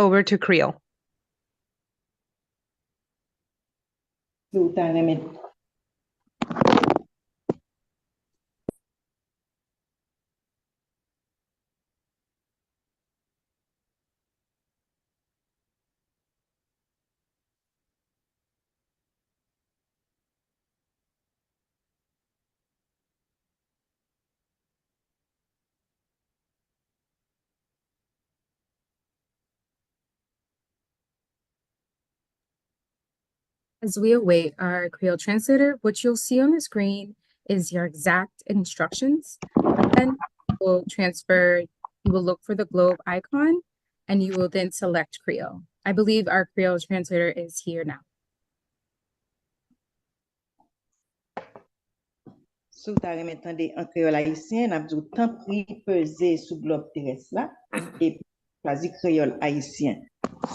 over to Creole. As we await our Creole translator, what you'll see on the screen is your exact instructions. Then we'll transfer, you will look for the globe icon, and you will then select Creole. I believe our Creole translator is here now. Sou ta remetande en créole haïtien, n'a dit tant pris peser sous globe terrestre là et choisi créole haïtien.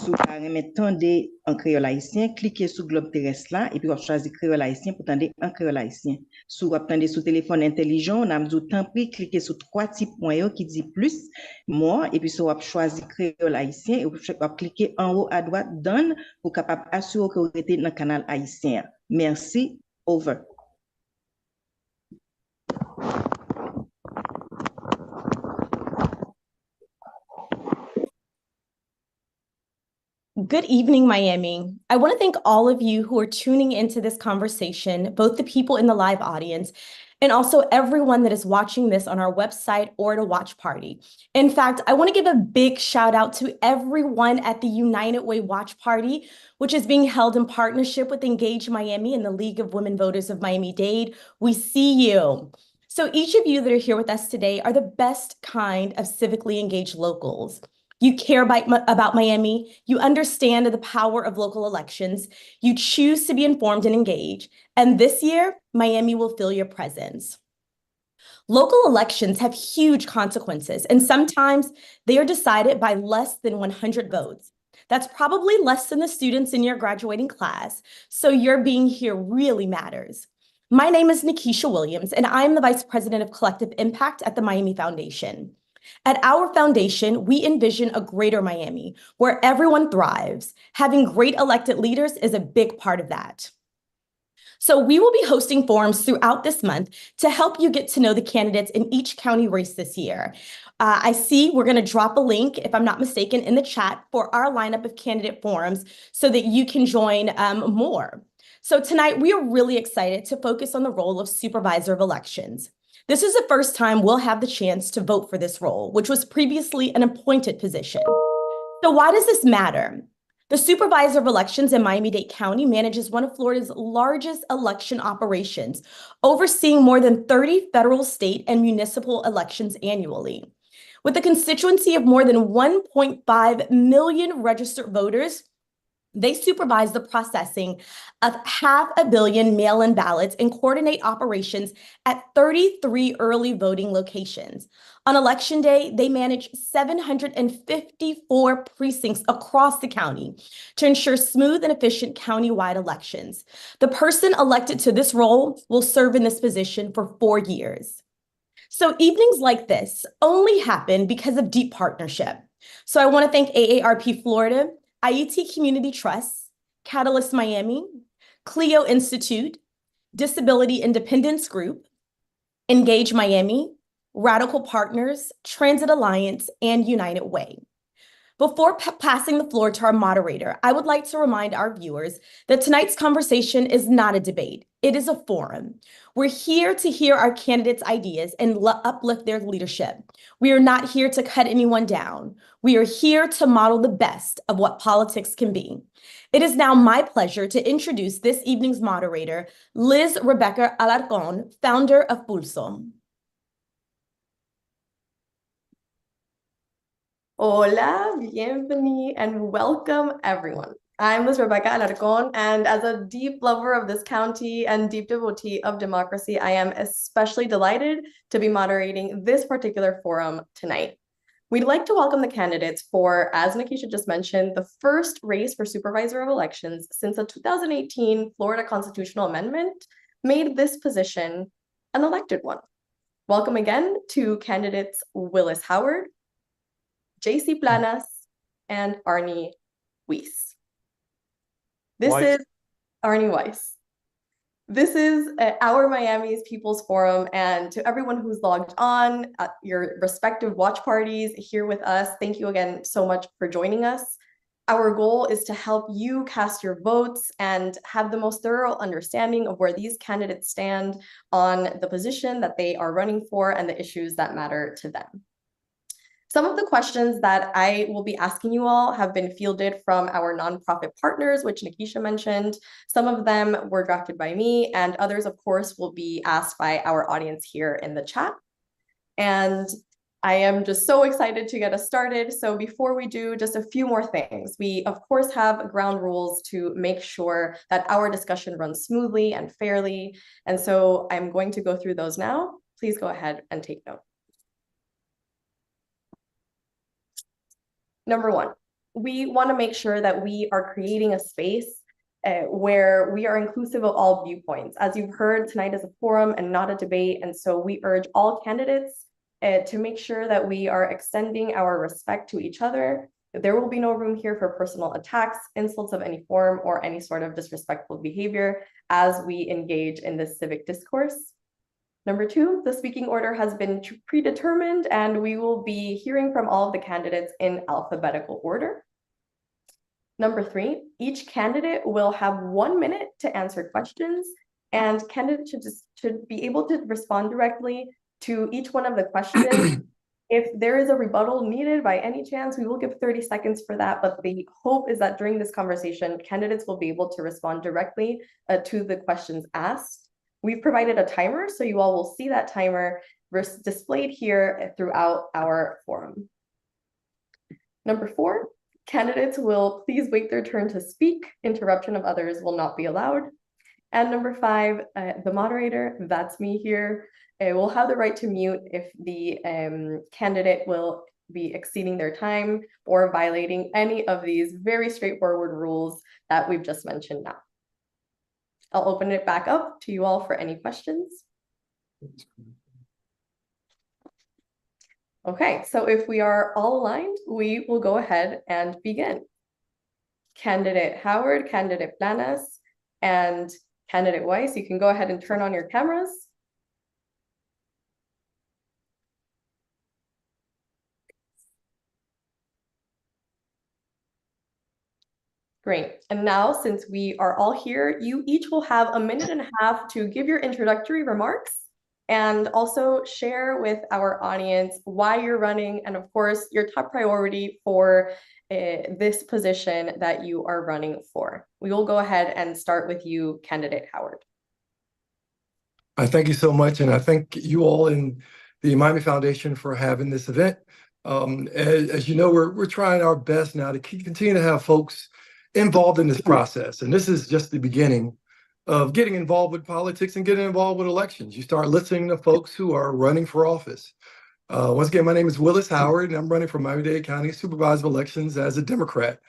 Sou ta remetande en créole haïtien, cliquez sur globe terrestre là et puis vous choisissez créole haïtien pour tendre en créole haïtien. Sou vous tendez sous téléphone intelligent, n'a dit tant pris cliquez sur trois petits points qui dit plus, moi et puis vous choisissez créole haïtien et vous cliquez en haut à droite done pour capable assurer que vous êtes dans le canal haïtien. Merci, over. Good evening, Miami. I want to thank all of you who are tuning into this conversation, both the people in the live audience and also everyone that is watching this on our website or at a watch party. In fact, I want to give a big shout out to everyone at the United Way Watch Party, which is being held in partnership with Engage Miami and the League of Women Voters of Miami-Dade. We see you. So each of you that are here with us today are the best kind of civically engaged locals. You care about Miami, you understand the power of local elections, you choose to be informed and engage, and this year, Miami will feel your presence. Local elections have huge consequences, and sometimes they are decided by less than 100 votes. That's probably less than the students in your graduating class, so your being here really matters. My name is Nikisha Williams, and I'm the Vice President of Collective Impact at the Miami Foundation. At our foundation, we envision a greater Miami where everyone thrives. Having great elected leaders is a big part of that. So we will be hosting forums throughout this month to help you get to know the candidates in each county race this year. I see we're going to drop a link, if I'm not mistaken, in the chat for our lineup of candidate forums so that you can join more. So tonight, we are really excited to focus on the role of Supervisor of Elections. This is the first time we'll have the chance to vote for this role, which was previously an appointed position. So why does this matter? The Supervisor of Elections in Miami-Dade County manages one of Florida's largest election operations, overseeing more than 30 federal, state, and municipal elections annually. With a constituency of more than 1.5 million registered voters, they supervise the processing of 500 million mail-in ballots and coordinate operations at 33 early voting locations. On Election Day, they manage 754 precincts across the county to ensure smooth and efficient countywide elections. The person elected to this role will serve in this position for 4 years. So evenings like this only happen because of deep partnership. So I want to thank AARP Florida, IET Community Trust, Catalyst Miami, Clio Institute, Disability Independence Group, Engage Miami, Radical Partners, Transit Alliance, and United Way. Before passing the floor to our moderator, I would like to remind our viewers that tonight's conversation is not a debate. It is a forum. We're here to hear our candidates' ideas and uplift their leadership. We are not here to cut anyone down. We are here to model the best of what politics can be. It is now my pleasure to introduce this evening's moderator, Liz Rebecca Alarcon, founder of Pulso. Hola, bienvenue, and welcome everyone. I'm Ms. Rebecca Alarcon, and as a deep lover of this county and deep devotee of democracy, I am especially delighted to be moderating this particular forum tonight. We'd like to welcome the candidates for, as Nikisha just mentioned, the first race for Supervisor of Elections since the 2018 Florida Constitutional Amendment made this position an elected one. Welcome again to candidates Willis Howard, J.C. Planas, and Arnie Weiss. This Weiss. is Arnie Weiss. This is our Miami's People's Forum, and to everyone who's logged on at your respective watch parties here with us, thank you again so much for joining us. Our goal is to help you cast your votes and have the most thorough understanding of where these candidates stand on the position that they are running for and the issues that matter to them. Some of the questions that I will be asking you all have been fielded from our nonprofit partners, which Nikisha mentioned. Some of them were drafted by me, and others, of course, will be asked by our audience here in the chat. And I am just so excited to get us started. So before we do, just a few more things. We, of course, have ground rules to make sure that our discussion runs smoothly and fairly. And so I'm going to go through those now. Please go ahead and take note. Number one, we want to make sure that we are creating a space where we are inclusive of all viewpoints. As you've heard, tonight is a forum and not a debate. And so we urge all candidates to make sure that we are extending our respect to each other. There will be no room here for personal attacks, insults of any form, or any sort of disrespectful behavior as we engage in this civic discourse. Number two, the speaking order has been predetermined, and we will be hearing from all of the candidates in alphabetical order. Number three, each candidate will have 1 minute to answer questions, and candidates should be able to respond directly to each one of the questions. If there is a rebuttal needed by any chance, we will give 30 seconds for that, but the hope is that during this conversation, candidates will be able to respond directly to the questions asked. We've provided a timer, so you all will see that timer displayed here throughout our forum. Number four, candidates will please wait their turn to speak. Interruption of others will not be allowed. And number five, the moderator, that's me here, will have the right to mute if the candidate will be exceeding their time or violating any of these very straightforward rules that we've just mentioned now. I'll open it back up to you all for any questions. Okay, so if we are all aligned, we will go ahead and begin. Candidate Howard, Candidate Planas, and Candidate Weiss, you can go ahead and turn on your cameras. Great. And now, since we are all here, you each will have 1.5 minutes to give your introductory remarks and also share with our audience why you're running and, of course, your top priority for this position that you are running for. We will go ahead and start with you, Candidate Howard. I thank you so much, and I thank you all in the Miami Foundation for having this event. As you know, we're trying our best now to continue to have folks involved in this process. And this is just the beginning of getting involved with politics and getting involved with elections. You start listening to folks who are running for office. Once again, my name is Willis Howard, and I'm running for Miami-Dade County Supervisor of Elections as a Democrat.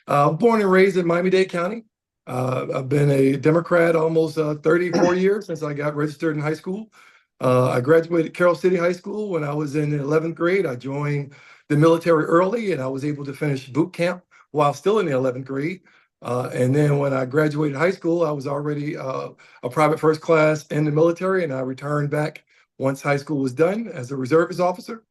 Born and raised in Miami-Dade County. I've been a Democrat almost 34 years since I got registered in high school. I graduated Carroll City High School when I was in the 11th grade. I joined the military early, and I was able to finish boot camp while still in the 11th grade. And then when I graduated high school, I was already a private first class in the military, and I returned back once high school was done as a reservist officer.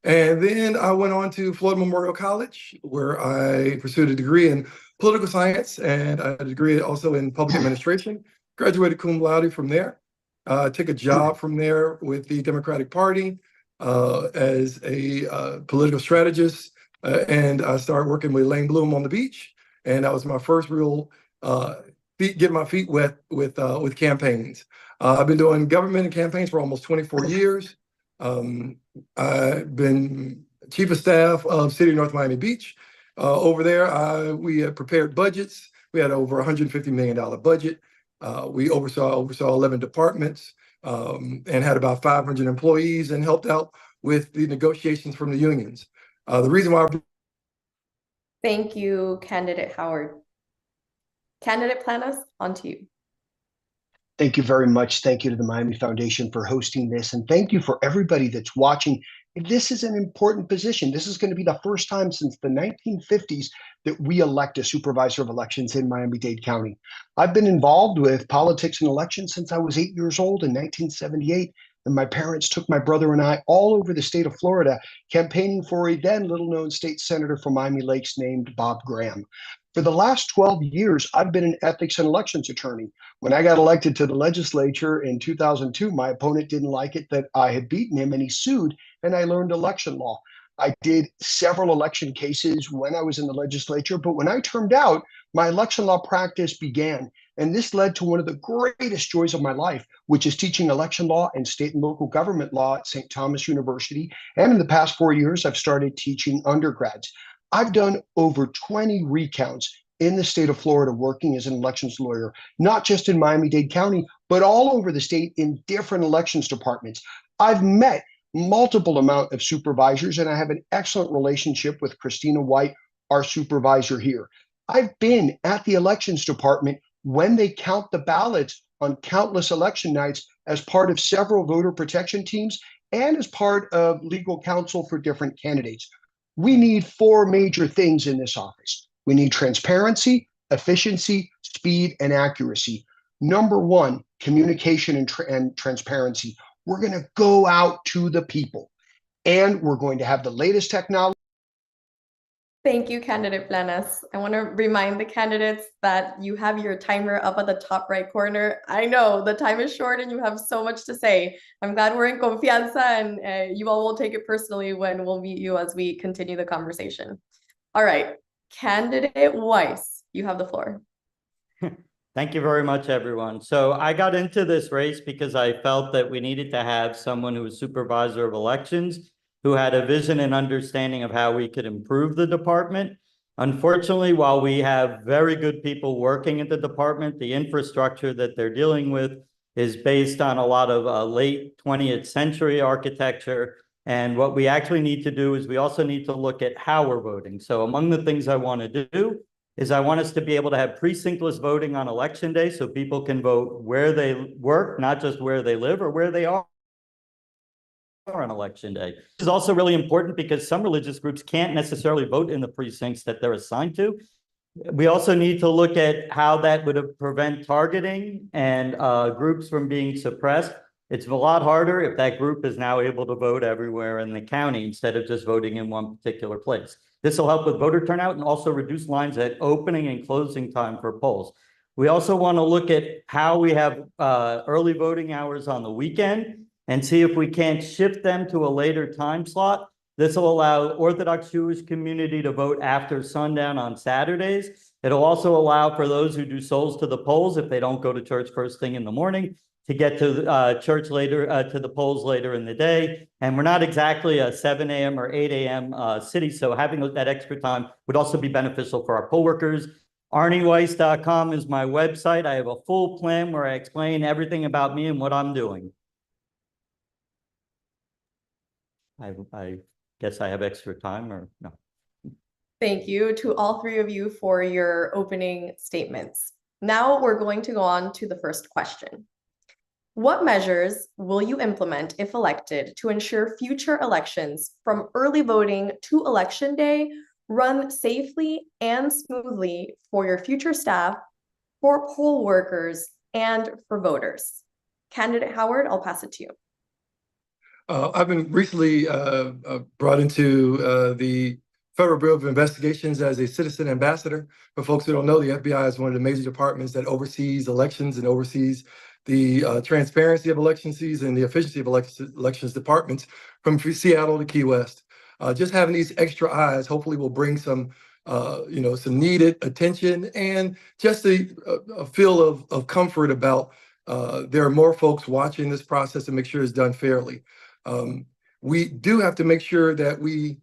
And then I went on to Florida Memorial College, where I pursued a degree in political science and a degree also in public administration. Graduated cum laude from there. Took a job from there with the Democratic Party as a political strategist. And I started working with Lane Bloom on the beach, and that was my first real get my feet wet with campaigns. I've been doing government and campaigns for almost 24 years. I've been chief of staff of City of North Miami Beach. Over there, we had prepared budgets. We had over $150 million budget. We oversaw 11 departments and had about 500 employees and helped out with the negotiations from the unions. The reason why Thank you, Candidate Howard. Candidate Planas, on to you. Thank you very much. Thank you to the Miami Foundation for hosting this. And thank you for everybody that's watching This is an important position. This is going to be the first time since the 1950s that we elect a supervisor of elections in Miami-Dade County. I've been involved with politics and elections since I was 8 years old in 1978. And my parents took my brother and I all over the state of Florida, campaigning for a then little-known state senator from Miami Lakes named Bob Graham. For the last 12 years, I've been an ethics and elections attorney. When I got elected to the legislature in 2002, my opponent didn't like it that I had beaten him and he sued, and I learned election law. I did several election cases when I was in the legislature, but when I termed out, my election law practice began. And this led to one of the greatest joys of my life, which is teaching election law and state and local government law at St. Thomas University. And in the past 4 years, I've started teaching undergrads. I've done over 20 recounts in the state of Florida working as an elections lawyer, not just in Miami-Dade County, but all over the state in different elections departments. I've met multiple amount of supervisors, and I have an excellent relationship with Christina White, our supervisor here. I've been at the elections department when they count the ballots on countless election nights as part of several voter protection teams and as part of legal counsel for different candidates. We need 4 major things in this office. We need transparency, efficiency, speed, and accuracy. Number 1, communication and transparency. We're going to go out to the people, and we're going to have the latest technology. Thank you, Candidate Planas. I want to remind the candidates that you have your timer up at the top right corner. I know the time is short and you have so much to say. I'm glad we're in confianza, and you all will take it personally when we'll meet you as we continue the conversation. All right, Candidate Weiss, you have the floor. Thank you very much, everyone. So I got into this race because I felt that we needed to have someone who was supervisor of elections, who had a vision and understanding of how we could improve the department. Unfortunately, while we have very good people working at the department, the infrastructure that they're dealing with is based on a lot of late 20th century architecture. And what we actually need to do is we also need to look at how we're voting. So among the things I want to do is I want us to be able to have precinctless voting on election day so people can vote where they work, not just where they live or where they are on election day. This is also really important because some religious groups can't necessarily vote in the precincts that they're assigned to. We also need to look at how that would prevent targeting and groups from being suppressed. It's a lot harder if that group is now able to vote everywhere in the county instead of just voting in one particular place. This will help with voter turnout and also reduce lines at opening and closing time for polls. We also want to look at how we have early voting hours on the weekend and see if we can't shift them to a later time slot. This will allow Orthodox Jewish community to vote after sundown on Saturdays. It'll also allow for those who do souls to the polls, if they don't go to church first thing in the morning, to get to church later, to the polls later in the day. And we're not exactly a 7 a.m. or 8 a.m. City, so having that extra time would also be beneficial for our poll workers. ArnieWeiss.com is my website. I have a full plan where I explain everything about me and what I'm doing. I guess I have extra time or no? Thank you to all 3 of you for your opening statements. Now we're going to go on to the first question. What measures will you implement, if elected, to ensure future elections from early voting to election day run safely and smoothly for your future staff, for poll workers, and for voters? Candidate Howard, I'll pass it to you. I've been recently brought into the Federal Bureau of Investigations as a citizen ambassador. For folks who don't know, the FBI is one of the major departments that oversees elections and oversees the transparency of election season and the efficiency of elections departments from Seattle to Key West. Just having these extra eyes hopefully will bring some some needed attention and just a feel of comfort about there are more folks watching this process and make sure it's done fairly. We do have to make sure that we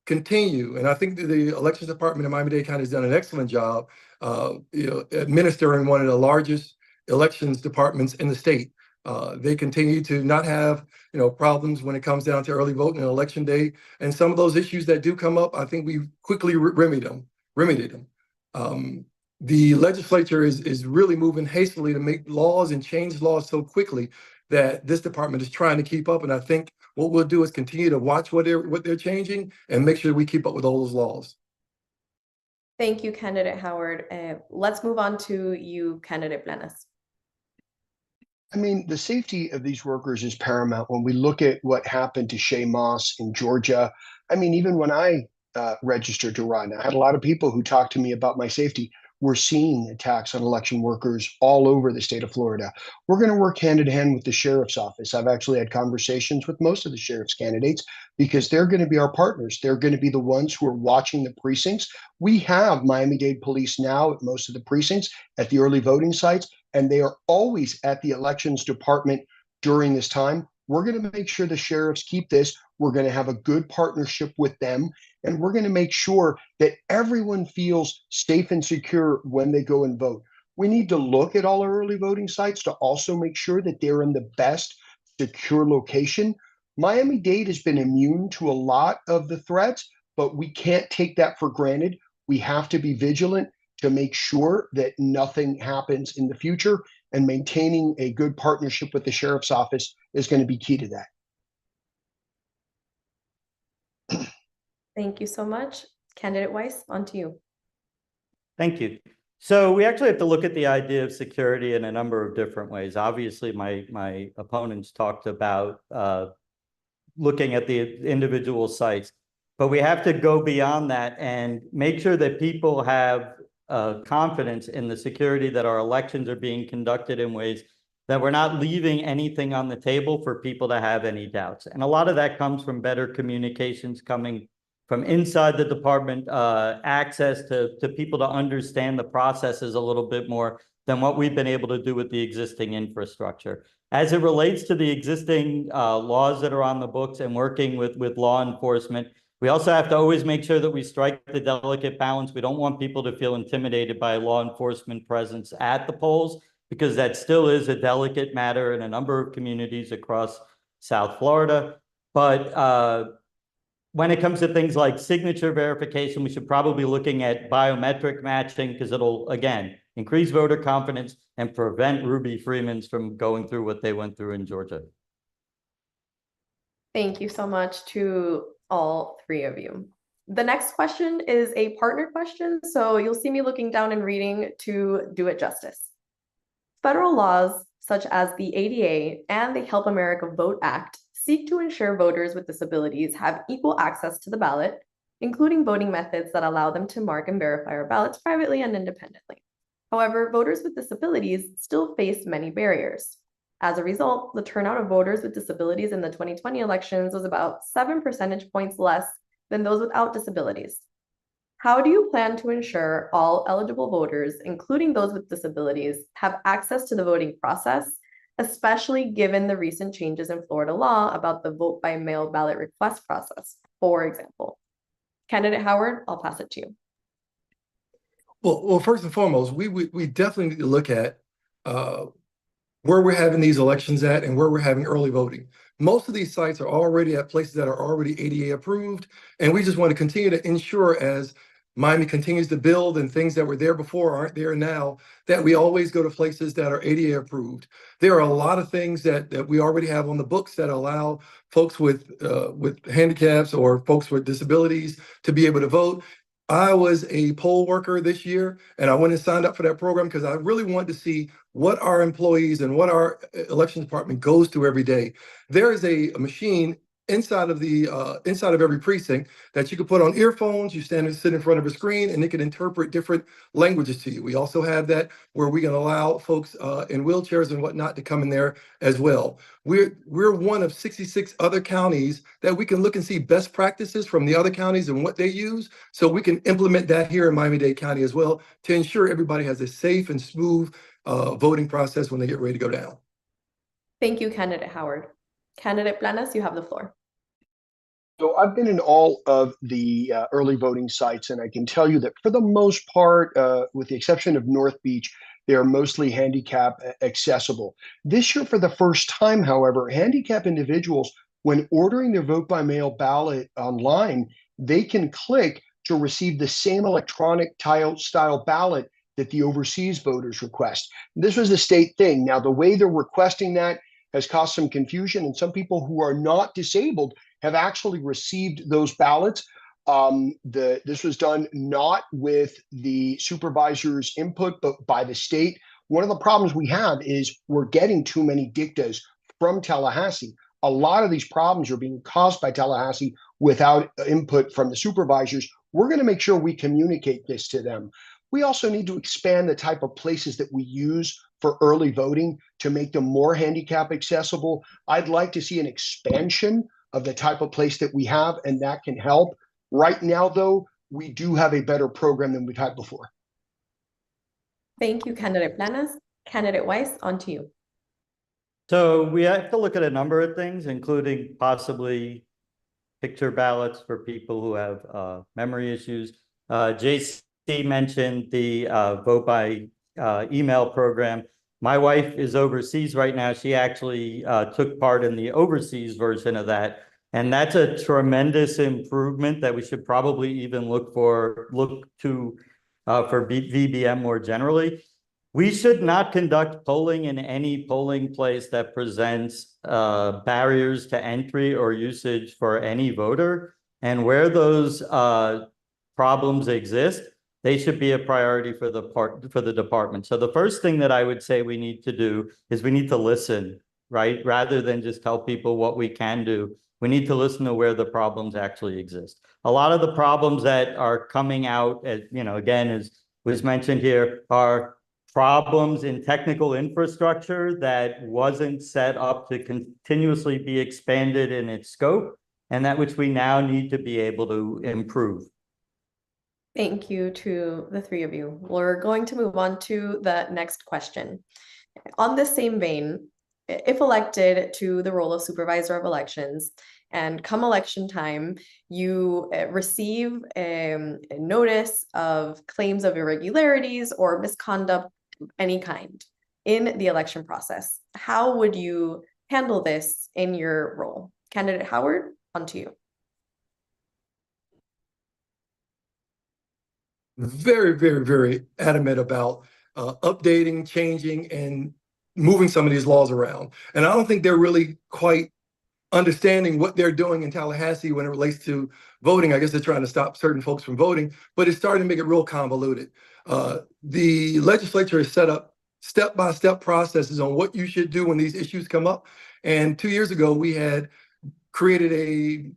continue, and I think the elections department in Miami-Dade County has done an excellent job, administering one of the largest elections departments in the state. They continue to not have problems when it comes down to early voting and election day, and some of those issues that do come up, I think we've quickly remedied them. The legislature is really moving hastily to make laws and change laws so quickly that this department is trying to keep up, and I think what we'll do is continue to watch what they're changing and make sure we keep up with all those laws. Thank you, Candidate Howard. Let's move on to you, Candidate Blanes. I mean, the safety of these workers is paramount. When we look at what happened to Shay Moss in Georgia, I mean, even when I registered to run, I had a lot of people who talked to me about my safety. We're seeing attacks on election workers all over the state of Florida. We're going to work hand in hand with the sheriff's office. I've actually had conversations with most of the sheriff's candidates because they're going to be our partners. They're going to be the ones who are watching the precincts. We have Miami-Dade police now at most of the precincts at the early voting sites, and they are always at the elections department during this time. We're going to make sure the sheriffs keep this. We're going to have a good partnership with them, and we're going to make sure that everyone feels safe and secure when they go and vote. We need to look at all our early voting sites to also make sure that they're in the best secure location. Miami-Dade has been immune to a lot of the threats, but we can't take that for granted. We have to be vigilant to make sure that nothing happens in the future, and maintaining a good partnership with the sheriff's office is going to be key to that. Thank you so much. Candidate Weiss, on to you. Thank you. So we actually have to look at the idea of security in a number of different ways. Obviously, my opponents talked about looking at the individual sites, but we have to go beyond that and make sure that people have confidence in the security, that our elections are being conducted in ways that we're not leaving anything on the table for people to have any doubts. And a lot of that comes from better communications coming from inside the department, access to people to understand the processes a little bit more than what we've been able to do with the existing infrastructure. As it relates to the existing laws that are on the books and working with law enforcement, we also have to always make sure that we strike the delicate balance. We don't want people to feel intimidated by law enforcement presence at the polls, because that still is a delicate matter in a number of communities across South Florida. But when it comes to things like signature verification, we should probably be looking at biometric matching, because it'll, again, increase voter confidence and prevent Ruby Freemans from going through what they went through in Georgia. Thank you so much to all three of you. The next question is a partner question, so you'll see me looking down and reading to do it justice. Federal laws such as the ADA and the Help America Vote Act seek to ensure voters with disabilities have equal access to the ballot, including voting methods that allow them to mark and verify our ballots privately and independently. However, voters with disabilities still face many barriers. As a result, the turnout of voters with disabilities in the 2020 elections was about 7 percentage points less than those without disabilities. How do you plan to ensure all eligible voters, including those with disabilities, have access to the voting process, especially given the recent changes in Florida law about the vote by mail ballot request process, for example? Candidate Howard, I'll pass it to you. Well, first and foremost, we definitely need to look at where we're having these elections at and where we're having early voting. Most of these sites are already at places that are already ADA approved, and we just want to continue to ensure, as Miami continues to build and things that were there before aren't there now, that we always go to places that are ADA approved. There are a lot of things that we already have on the books that allow folks with handicaps or folks with disabilities to be able to vote. I was a poll worker this year, and I went and signed up for that program because I really wanted to see what our employees and what our elections department goes through every day. There is a machine inside of every precinct that you can put on earphones. You sit in front of a screen, and it can interpret different languages to you. We also have that where we can allow folks in wheelchairs and whatnot to come in there as well. We're one of 66 other counties that we can look and see best practices from the other counties and what they use, so we can implement that here in Miami-Dade County as well to ensure everybody has a safe and smooth voting process when they get ready to go down. Thank you, Candidate Howard. Candidate Blanes, you have the floor. So I've been in all of the early voting sites, and I can tell you that for the most part, with the exception of North Beach, they are mostly handicap accessible. This year, for the first time, however, handicap individuals, when ordering their vote by mail ballot online, they can click to receive the same electronic style ballot that the overseas voters request. This was a state thing. Now, the way they're requesting that, has caused some confusion, and some people who are not disabled have actually received those ballots. This was done not with the supervisor's input, but by the state. One of the problems we have is we're getting too many dictas from Tallahassee. A lot of these problems are being caused by Tallahassee without input from the supervisors. We're going to make sure we communicate this to them. We also need to expand the type of places that we use for early voting to make them more handicap accessible. I'd like to see an expansion of the type of place that we have, and that can help. Right now, though, we do have a better program than we've had before. Thank you, Candidate Planas. Candidate Weiss, on to you. So we have to look at a number of things, including possibly picture ballots for people who have memory issues. JC mentioned the vote by email program. My wife is overseas right now. She actually took part in the overseas version of that. And that's a tremendous improvement that we should probably even look to for VBM more generally. We should not conduct polling in any polling place that presents barriers to entry or usage for any voter. And where those problems exist, they should be a priority for the department. So the first thing that I would say we need to do is we need to listen, right? Rather than just tell people what we can do, we need to listen to where the problems actually exist. A lot of the problems that are coming out, again, as was mentioned here, are problems in technical infrastructure that wasn't set up to continuously be expanded in its scope, and that which we now need to be able to improve. Thank you to the three of you. We're going to move on to the next question. On the same vein, if elected to the role of Supervisor of Elections, and come election time, you receive a notice of claims of irregularities or misconduct of any kind in the election process, how would you handle this in your role? Candidate Howard, on to you. Very, very, very adamant about updating, changing, and moving some of these laws around. And I don't think they're really quite understanding what they're doing in Tallahassee when it relates to voting. I guess they're trying to stop certain folks from voting, but it's starting to make it real convoluted. The legislature has set up step-by-step processes on what you should do when these issues come up. And 2 years ago, we had created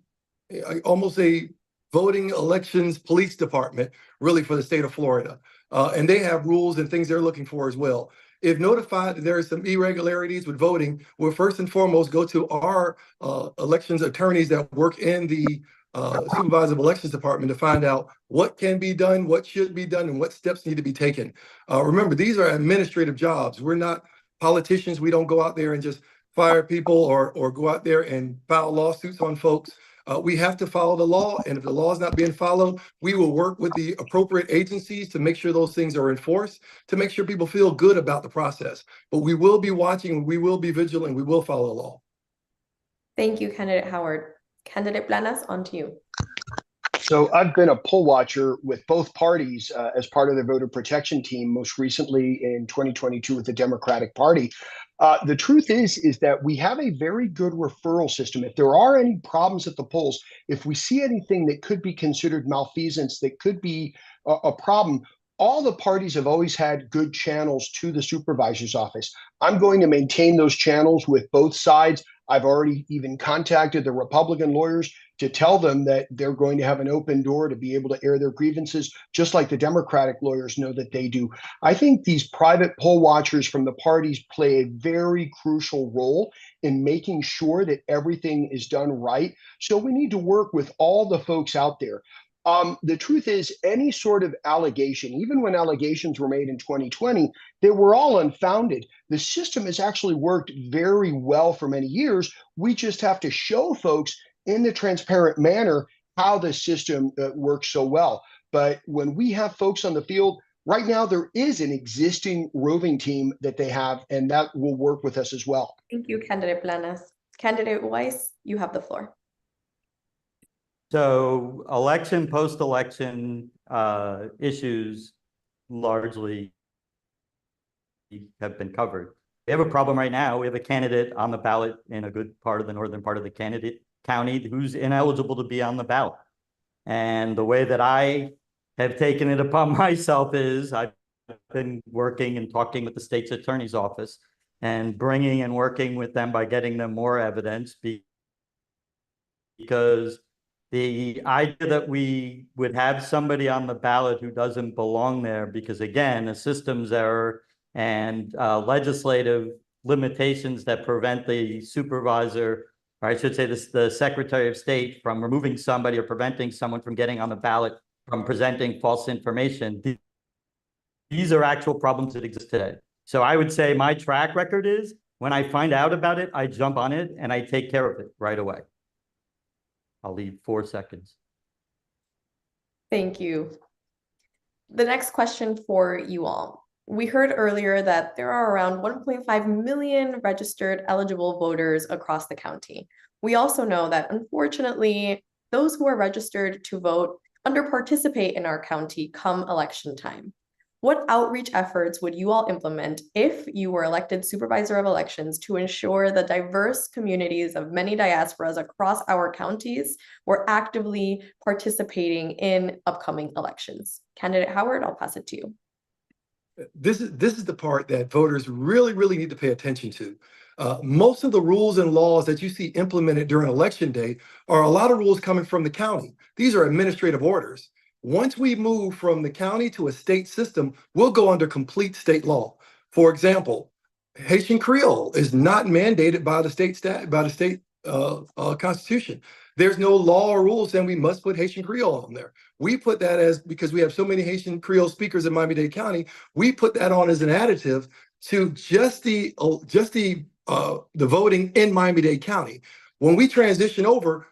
almost a voting elections police department, really, for the state of Florida. And they have rules and things they're looking for as well. If notified that there are some irregularities with voting, we'll first and foremost go to our elections attorneys that work in the Supervisor of Elections department to find out what can be done, what should be done, and what steps need to be taken. Remember, these are administrative jobs. We're not politicians. We don't go out there and just fire people or go out there and file lawsuits on folks. We have to follow the law, and if the law is not being followed, we will work with the appropriate agencies to make sure those things are enforced, to make sure people feel good about the process. But we will be watching, we will be vigilant, we will follow the law. Thank you, Candidate Howard. Candidate Planas, on to you. So I've been a poll watcher with both parties as part of the voter protection team, most recently in 2022 with the Democratic Party. The truth is that we have a very good referral system. If there are any problems at the polls, if we see anything that could be considered malfeasance, that could be a problem, all the parties have always had good channels to the supervisor's office. I'm going to maintain those channels with both sides. I've already even contacted the Republican lawyers to tell them that they're going to have an open door to be able to air their grievances, just like the Democratic lawyers know that they do. I think these private poll watchers from the parties play a very crucial role in making sure that everything is done right. So we need to work with all the folks out there. The truth is, any sort of allegation, even when allegations were made in 2020, they were all unfounded. The system has actually worked very well for many years. We just have to show folks in the transparent manner how the system works so well. But when we have folks on the field, right now there is an existing roving team that they have, and that will work with us as well. Thank you, Candidate Planas. Candidate Weiss, you have the floor. So election, post-election issues largely have been covered. have a problem right now. We have a candidate on the ballot in a good part of the northern part of the county who's ineligible to be on the ballot. And the way that I have taken it upon myself is I've been working and talking with the state's attorney's office and bringing and working with them by getting them more evidence, because the idea that we would have somebody on the ballot who doesn't belong there because, again, a systems error and legislative limitations that prevent the supervisor, or I should say the Secretary of State, from removing somebody or preventing someone from getting on the ballot from presenting false information. These are actual problems that exist today. So I would say my track record is when I find out about it, I jump on it and I take care of it right away. I'll leave 4 seconds. Thank you. The next question for you all. We heard earlier that there are around 1.5 million registered eligible voters across the county. We also know that, unfortunately, those who are registered to vote under-participate in our county come election time. What outreach efforts would you all implement if you were elected Supervisor of Elections to ensure the diverse communities of many diasporas across our counties were actively participating in upcoming elections? Candidate Howard, I'll pass it to you. This is the part that voters really need to pay attention to. Most of the rules and laws that you see implemented during election day are a lot of rules coming from the county. These are administrative orders. Once we move from the county to a state system, we'll go under complete state law. For example, Haitian Creole is not mandated by the state constitution. There's no law or rule saying we must put Haitian Creole on there. We put that as, because we have so many Haitian Creole speakers in Miami-Dade County, we put that on as an additive to just the voting in Miami-Dade County. When we transition over,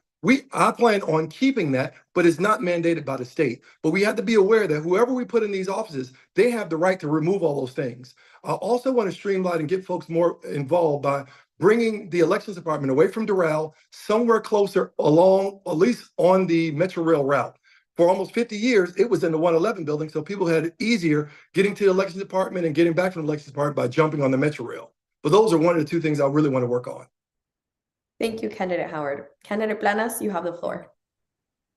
I plan on keeping that, but it's not mandated by the state. But we have to be aware that whoever we put in these offices, they have the right to remove all those things. I also want to streamline and get folks more involved by bringing the elections department away from Doral, somewhere closer along, at least on the Metro Rail route. For almost 50 years, it was in the 111 building, so people had it easier getting to the elections department and getting back from the elections department by jumping on the Metro Rail. But those are one of the 2 things I really want to work on. Thank you, Candidate Howard. Candidate Planas, you have the floor.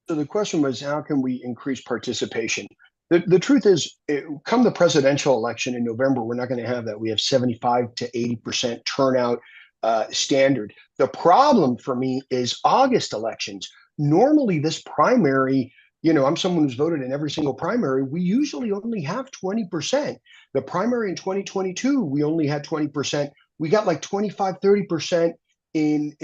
So the question was, how can we increase participation? The truth is, come the presidential election in November, we're not going to have that. We have 75 to 80% turnout standard. The problem for me is August elections. Normally this primary, I'm someone who's voted in every single primary. We usually only have 20%. The primary in 2022, we only had 20%. We got like 25, 30% in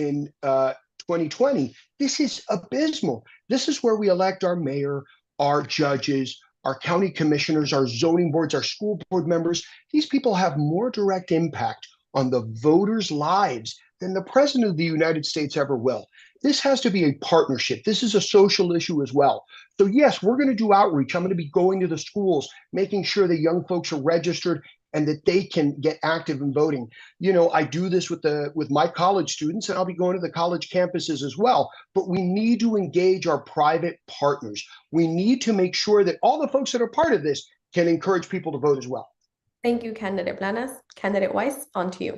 2020. This is abysmal. This is where we elect our mayor, our judges, our county commissioners, our zoning boards, our school board members. These people have more direct impact on the voters' lives than the president of the United States ever will. This has to be a partnership. This is a social issue as well. So yes, we're going to do outreach. I'm going to be going to the schools, making sure that young folks are registered and that they can get active in voting. I do this with my college students, and I'll be going to the college campuses as well. But we need to engage our private partners. We need to make sure that all the folks that are part of this can encourage people to vote as well. Thank you, Candidate Planas. Candidate Weiss, on to you.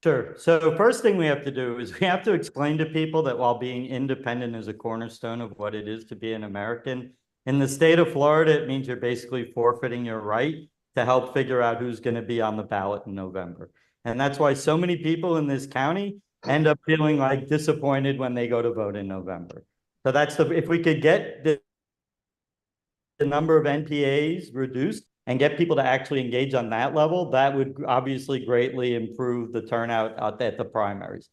Sure. So first thing we have to do is we have to explain to people that while being independent is a cornerstone of what it is to be an American, in the state of Florida, it means you're basically forfeiting your right to help figure out who's going to be on the ballot in November. And that's why so many people in this county end up feeling like disappointed when they go to vote in November. So that's if we could get the number of NPAs reduced and get people to actually engage on that level, that would obviously greatly improve the turnout at the primaries.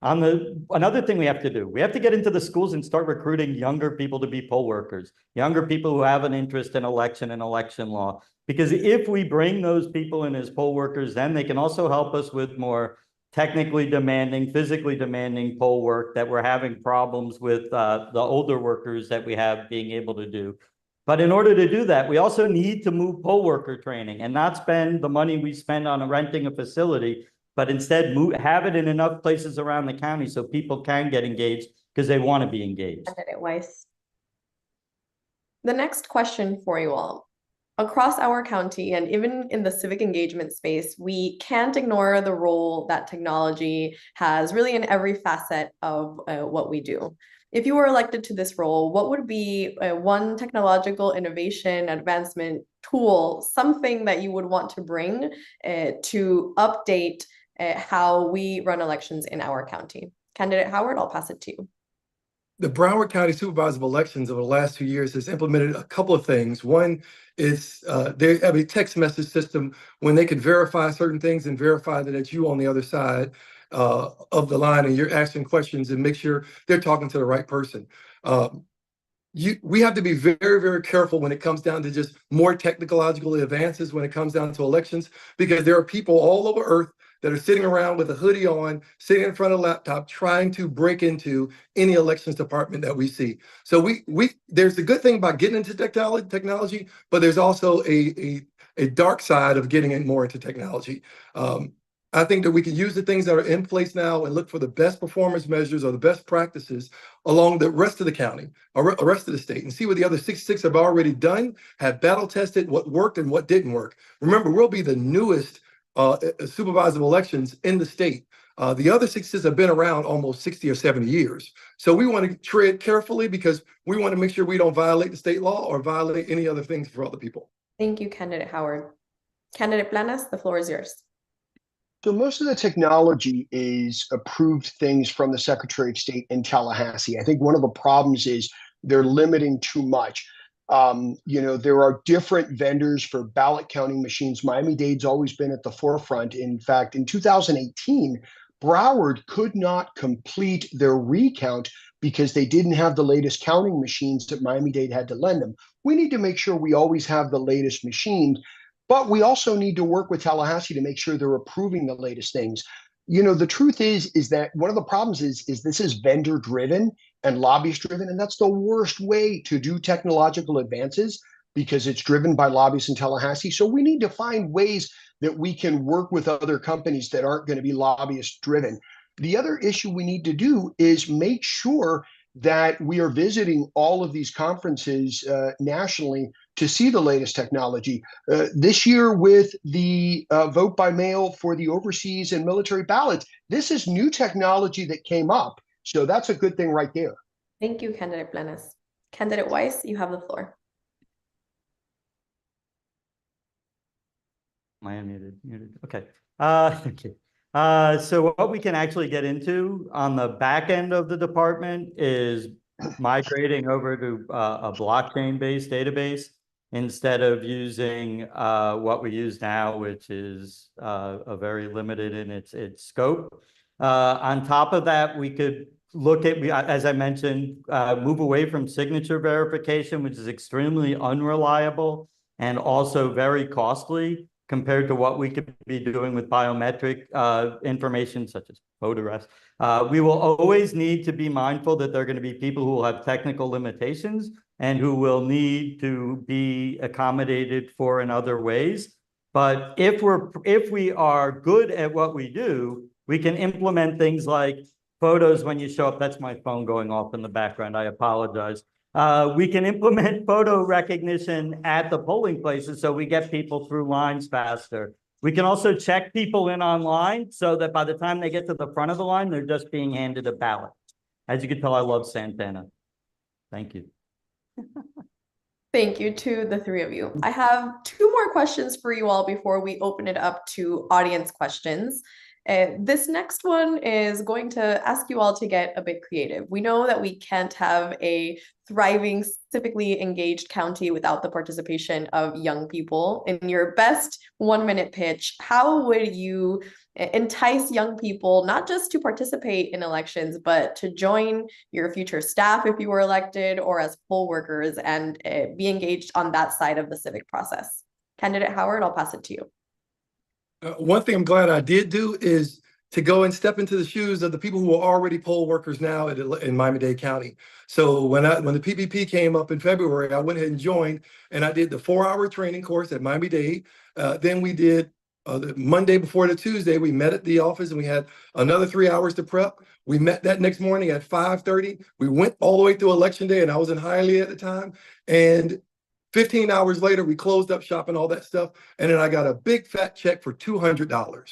Another thing we have to do, we have to get into the schools and start recruiting younger people to be poll workers, younger people who have an interest in election and election law. Because if we bring those people in as poll workers, then they can also help us with more technically demanding, physically demanding poll work that we're having problems with the older workers that we have being able to do. But in order to do that, we also need to move poll worker training and not spend the money we spend on renting a facility, but instead have it in enough places around the county so people can get engaged because they want to be engaged. Candidate Weiss. The next question for you all. across our county and even in the civic engagement space, we can't ignore the role that technology has really in every facet of what we do. If you were elected to this role, what would be one technological innovation, advancement, tool, something that you would want to bring to update how we run elections in our county? Candidate Howard, I'll pass it to you. The Broward County Supervisor of Elections over the last 2 years has implemented a couple of things. One is they have a text message system when they can verify certain things and verify that it's you on the other side of the line and you're asking questions and make sure they're talking to the right person. We have to be very, very careful when it comes down to just more technological advances when it comes down to elections, because there are people all over Earth that are sitting around with a hoodie on, sitting in front of a laptop, trying to break into any elections department that we see. So there's a good thing about getting into technology, but there's also a dark side of getting in more into technology. I think that we can use the things that are in place now and look for the best performance measures or the best practices along the rest of the county or rest of the state and see what the other 66 have already done, have battle tested what worked and what didn't work. Remember, we'll be the newest supervisor of elections in the state. The other 66 have been around almost 60 or 70 years. So we want to tread carefully because we want to make sure we don't violate the state law or violate any other things for other people. Thank you, Candidate Howard. Candidate Planas, the floor is yours. So most of the technology is approved things from the Secretary of State in Tallahassee. I think one of the problems is they're limiting too much. There are different vendors for ballot counting machines. Miami-Dade's always been at the forefront. In fact, in 2018, Broward could not complete their recount because they didn't have the latest counting machines that Miami-Dade had to lend them. We need to make sure we always have the latest machines, but we also need to work with Tallahassee to make sure they're approving the latest things. The truth is that one of the problems is this is vendor driven and lobbyist driven, and that's the worst way to do technological advances because it's driven by lobbyists in Tallahassee. So we need to find ways that we can work with other companies that aren't going to be lobbyist driven. The other issue we need to do is make sure that we are visiting all of these conferences nationally to see the latest technology. This year with the vote by mail for the overseas and military ballots, this is new technology that came up. So that's a good thing right there. Thank you, Candidate Planas. Candidate Weiss, you have the floor. Am I unmuted? Muted? Okay. Thank you. So what we can actually get into on the back end of the department is migrating over to a blockchain-based database instead of using what we use now, which is a very limited in its scope. On top of that, we could look at, as I mentioned, move away from signature verification, which is extremely unreliable and also very costly compared to what we could be doing with biometric information such as photographs. We will always need to be mindful that there are going to be people who will have technical limitations and who will need to be accommodated for in other ways. But if we are good at what we do, we can implement things like photos when you show up. That's my phone going off in the background. I apologize. We can implement photo recognition at the polling places so we get people through lines faster. We can also check people in online so that by the time they get to the front of the line, they're just being handed a ballot. As you can tell, I love Santana. Thank you. Thank you to the three of you. I have two more questions for you all before we open it up to audience questions. This next one is going to ask you all to get a bit creative. We know that we can't have a thriving, civically engaged county without the participation of young people. In your best 1-minute pitch, how would you entice young people not just to participate in elections, but to join your future staff if you were elected or as poll workers and be engaged on that side of the civic process? Candidate Howard, I'll pass it to you. One thing I'm glad I did do is to go and step into the shoes of the people who are already poll workers now in Miami-Dade County. So when the PPP came up in February, I went ahead and joined, and I did the 4-hour training course at Miami-Dade. Then we did the Monday before the Tuesday, we met at the office and we had another 3 hours to prep. We met that next morning at 5:30. We went all the way through election day, and I was in Hialeah at the time. And 15 hours later, we closed up shop and all that stuff. And then I got a big fat check for $200.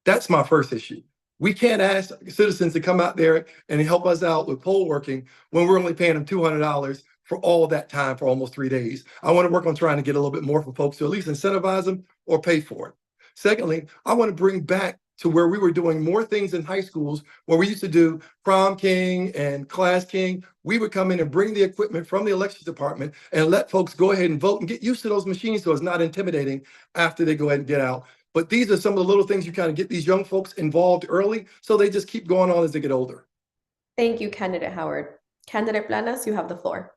That's my first issue. We can't ask citizens to come out there and help us out with poll working when we're only paying them $200 for all of that time for almost 3 days. I want to work on trying to get a little bit more for folks to at least incentivize them or pay for it. Secondly, I want to bring back to where we were doing more things in high schools where we used to do prom king and class king. We would come in and bring the equipment from the elections department and let folks go ahead and vote and get used to those machines so it's not intimidating after they go ahead and get out. But these are some of the little things you kind of get these young folks involved early so they just keep going on as they get older. Thank you, Candidate Howard. Candidate Blanes, you have the floor.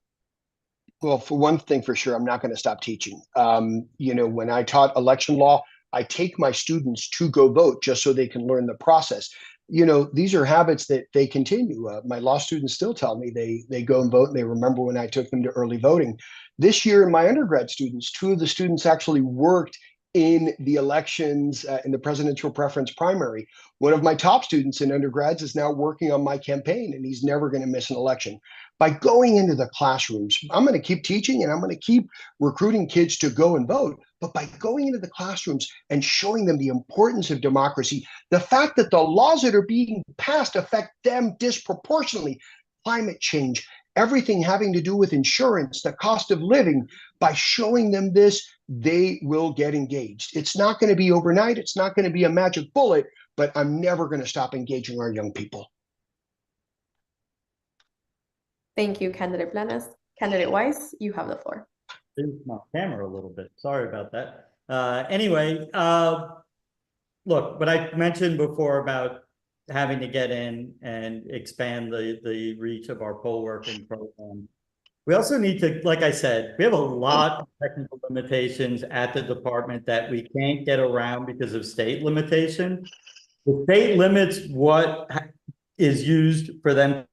Well, for one thing, for sure, I'm not going to stop teaching. When I taught election law, I take my students to go vote just so they can learn the process. These are habits that they continue. My law students still tell me they go and vote and they remember when I took them to early voting. This year, my undergrad students, 2 of the students actually worked in the elections in the presidential preference primary. One of my top students in undergrads is now working on my campaign, and he's never going to miss an election. By going into the classrooms, I'm going to keep teaching and I'm going to keep recruiting kids to go and vote. But by going into the classrooms and showing them the importance of democracy, the fact that the laws that are being passed affect them disproportionately, climate change, everything having to do with insurance, the cost of living, by showing them this, they will get engaged. It's not going to be overnight. It's not going to be a magic bullet, but I'm never going to stop engaging our young people. Thank you, Candidate Blanes. Candidate Weiss, you have the floor. Moved my camera a little bit. Sorry about that. Look, what I mentioned before about having to get in and expand the reach of our poll working program. We also need to, like I said, we have a lot of technical limitations at the department that we can't get around because of state limitation. The state limits what is used for them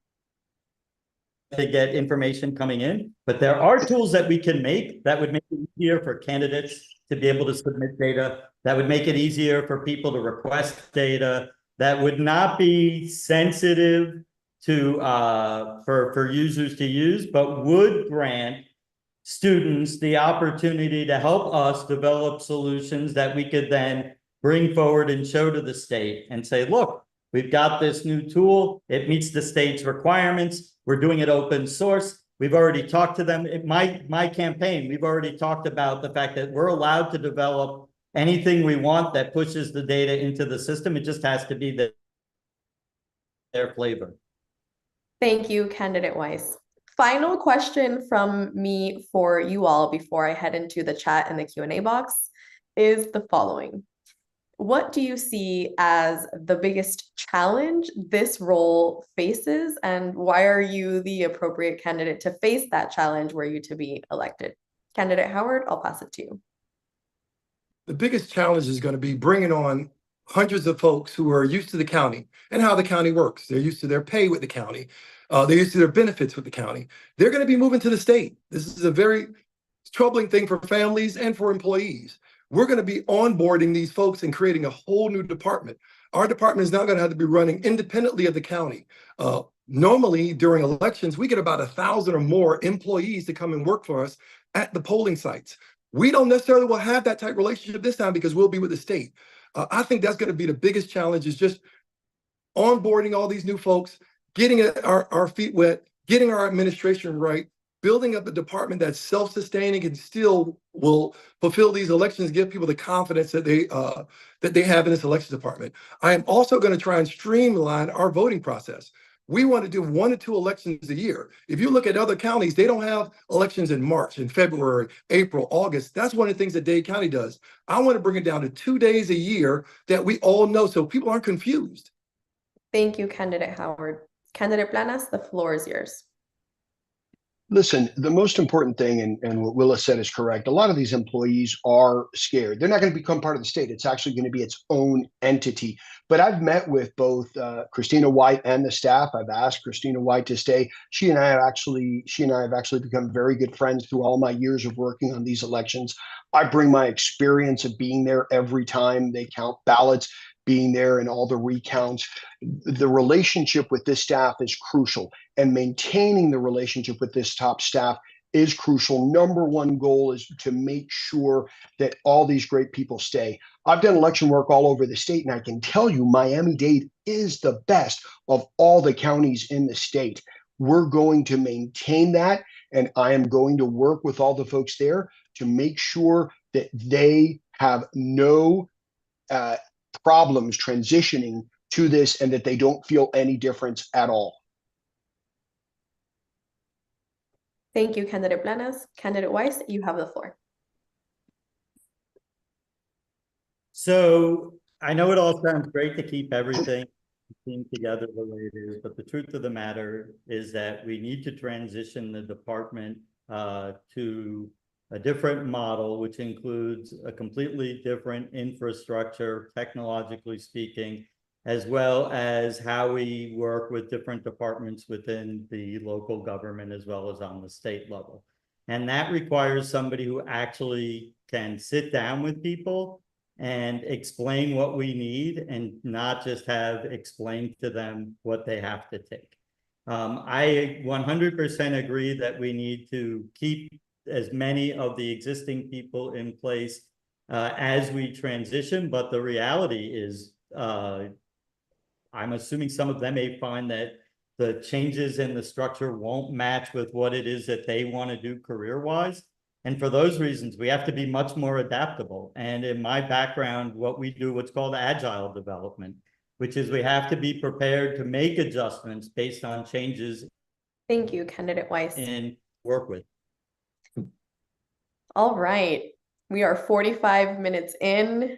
to get information coming in, but there are tools that we can make that would make it easier for candidates to be able to submit data, that would make it easier for people to request data, that would not be sensitive to for users to use, but would grant students the opportunity to help us develop solutions that we could then bring forward and show to the state and say, look, we've got this new tool. It meets the state's requirements. We're doing it open source. We've already talked to them. My campaign, we've already talked about the fact that we're allowed to develop anything we want that pushes the data into the system. It just has to be their flavor. Thank you, Candidate Weiss. Final question from me for you all before I head into the chat and the Q&A box is the following. What do you see as the biggest challenge this role faces, and why are you the appropriate candidate to face that challenge were you to be elected? Candidate Howard, I'll pass it to you. The biggest challenge is going to be bringing on hundreds of folks who are used to the county and how the county works. They're used to their pay with the county. They're used to their benefits with the county. They're going to be moving to the state. This is a very troubling thing for families and for employees. We're going to be onboarding these folks and creating a whole new department. Our department is now going to have to be running independently of the county. Normally, during elections, we get about 1,000 or more employees to come and work for us at the polling sites. We don't necessarily will have that type of relationship this time because we'll be with the state. I think that's going to be the biggest challenge, is just onboarding all these new folks, getting our feet wet, getting our administration right, building up a department that's self-sustaining and still will fulfill these elections, give people the confidence that they have in this election department. I am also going to try and streamline our voting process. We want to do 1 to 2 elections a year. If you look at other counties, they don't have elections in March, in February, April, August. That's one of the things that Dade County does. I want to bring it down to 2 days a year that we all know so people aren't confused. Thank you, Candidate Howard. Candidate Blanes, the floor is yours. Listen, the most important thing, and what Willa said is correct, a lot of these employees are scared. They're not going to become part of the state. It's actually going to be its own entity. But I've met with both Christina White and the staff. I've asked Christina White to stay. She and I have actually become very good friends through all my years of working on these elections. I bring my experience of being there every time they count ballots, being there in all the recounts. The relationship with this staff is crucial, and maintaining the relationship with this top staff is crucial. Number one goal is to make sure that all these great people stay. I've done election work all over the state, and I can tell you Miami-Dade is the best of all the counties in the state. We're going to maintain that, and I am going to work with all the folks there to make sure that they have no problems transitioning to this and that they don't feel any difference at all. Thank you, Candidate Blanes. Candidate Weiss, you have the floor. So I know it all sounds great to keep everything together the way it is, but the truth of the matter is that we need to transition the department to a different model, which includes a completely different infrastructure, technologically speaking, as well as how we work with different departments within the local government as well as on the state level. And that requires somebody who actually can sit down with people and explain what we need and not just have explained to them what they have to take. I 100% agree that we need to keep as many of the existing people in place as we transition, but the reality is I'm assuming some of them may find that the changes in the structure won't match with what it is that they want to do career-wise. And for those reasons, we have to be much more adaptable. And in my background, what we do, what's called agile development, which is we have to be prepared to make adjustments based on changes. Thank you, Candidate Weiss. And work with. All right, we are 45 minutes in